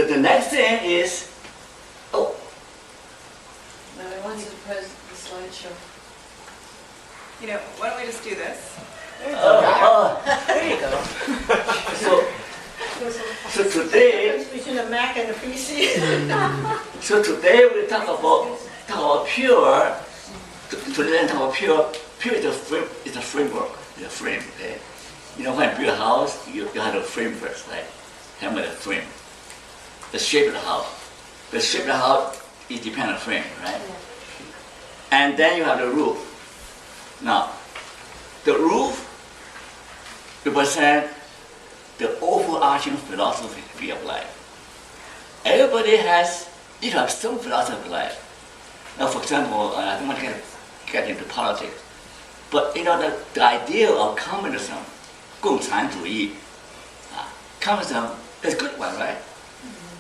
the next thing is, oh, No, I want you to pose the slideshow. You know, why don't we just do this? There you go. so today, Between a Mac and a PC. so today we talk about pure. Today we talk about pure. Pure is a frame. It's a framework. It's a frame. Okay? You know, when you build a house, you have a frame first, right? Have a frame. The shape of the house. The shape of the house is dependent on the frame, right? And then you have the roof. Now, the roof represents the overarching philosophy of life. Everybody you have some philosophy of life. Now, for example, I don't want to get into politics, but you know the idea of communism, 共产主义, communism is a good one, right?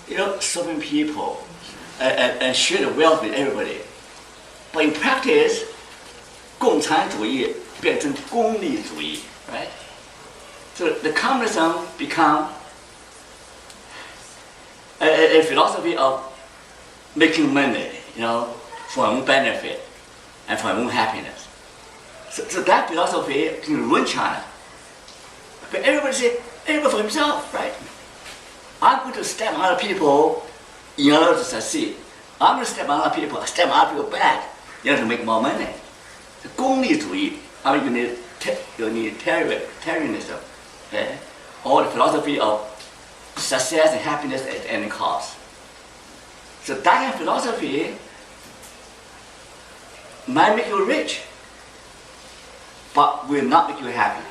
You know, serving people and share the wealth with everybody. But in practice, 共产主义变成功利主义, right? So the communism become a philosophy of making money, you know, for our own benefit and for our own happiness. So that philosophy can ruin China. But everybody for himself, right? I'm going to step on other people in order to succeed. I'm going to step on other people back in order to make more money. The 功利主义, I mean, you need terrorism, okay? Or the philosophy of success and happiness at any cost. So that philosophy might make you rich, but will not make you happy.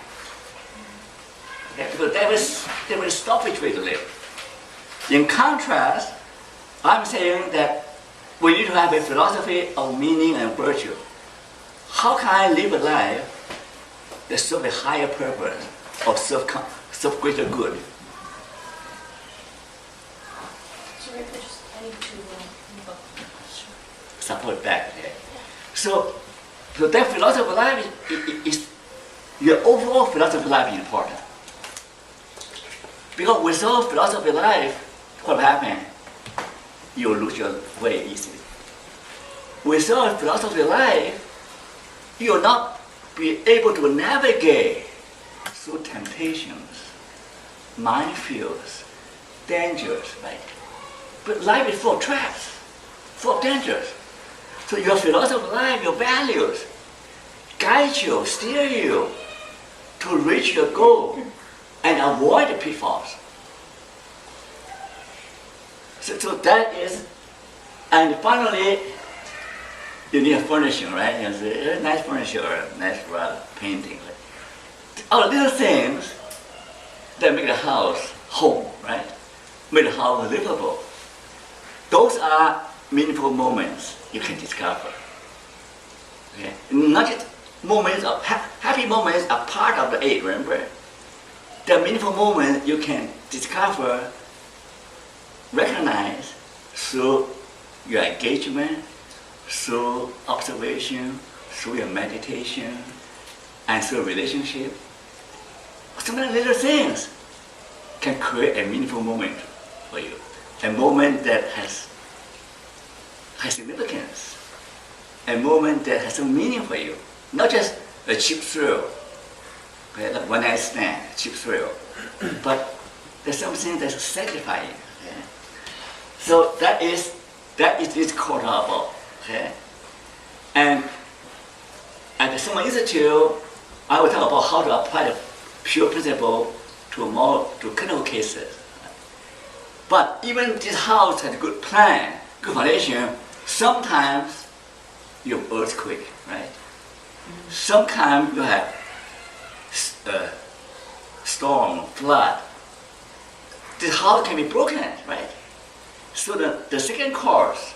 Okay? Because that was a selfish way to live. In contrast, I'm saying that we need to have a philosophy of meaning and virtue. How can I live a life that serves a higher purpose or serve greater good? Sorry, I need to Support back. Okay? So that philosophy of life is your overall philosophy of life is important. Because without philosophy of life, what will happen? You will lose your way easily. Without philosophy of life, you will not be able to navigate through temptations, minefields, dangers, right? But life is full of traps, full of dangers. So your philosophy of life, your values, guide you, steer you to reach your goal and avoid the pitfalls. So that is, and finally, you need a furnishing, right? You know, a nice furniture, a nice painting. All little things that make the house home, right? Make the house livable. Those are meaningful moments you can discover. Okay? Not just moments of happy moments are part of the eight, remember? The meaningful moments you can discover, recognize through your engagement, through observation, through your meditation, and through relationship. So many little things can create a meaningful moment for you. A moment that has significance. A moment that has some meaning for you. Not just a cheap thrill, okay, like one night stand, cheap thrill. But there's something that's satisfying. Okay? So that is this quote about. Okay? And at the Summer Institute, I will talk about how to apply the pure principle to clinical cases. But even this house has a good plan, good foundation, sometimes you have earthquake, right? Sometimes you have storm, flood. This house can be broken, right? So the second course,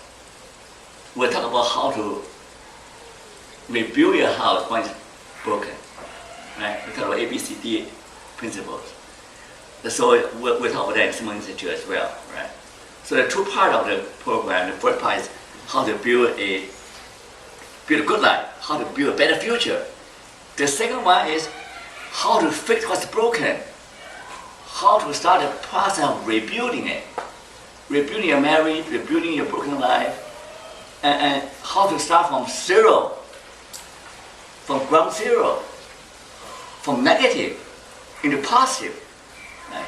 we'll talk about how to rebuild your house when it's broken, right? We talk about ABCD principles. So we'll talk about that in Summer Institute as well, right? So the two parts of the program, the first part is how to build a good life, how to build a better future. The second one is how to fix what's broken, how to start the process of rebuilding it. rebuilding your marriage, rebuilding your broken life, and how to start from zero, from ground zero, from negative into positive. Right?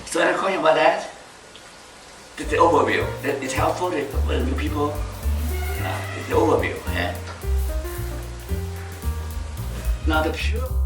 So any question about that? The overview. It's helpful for new people. The overview. Yeah. Now the pure.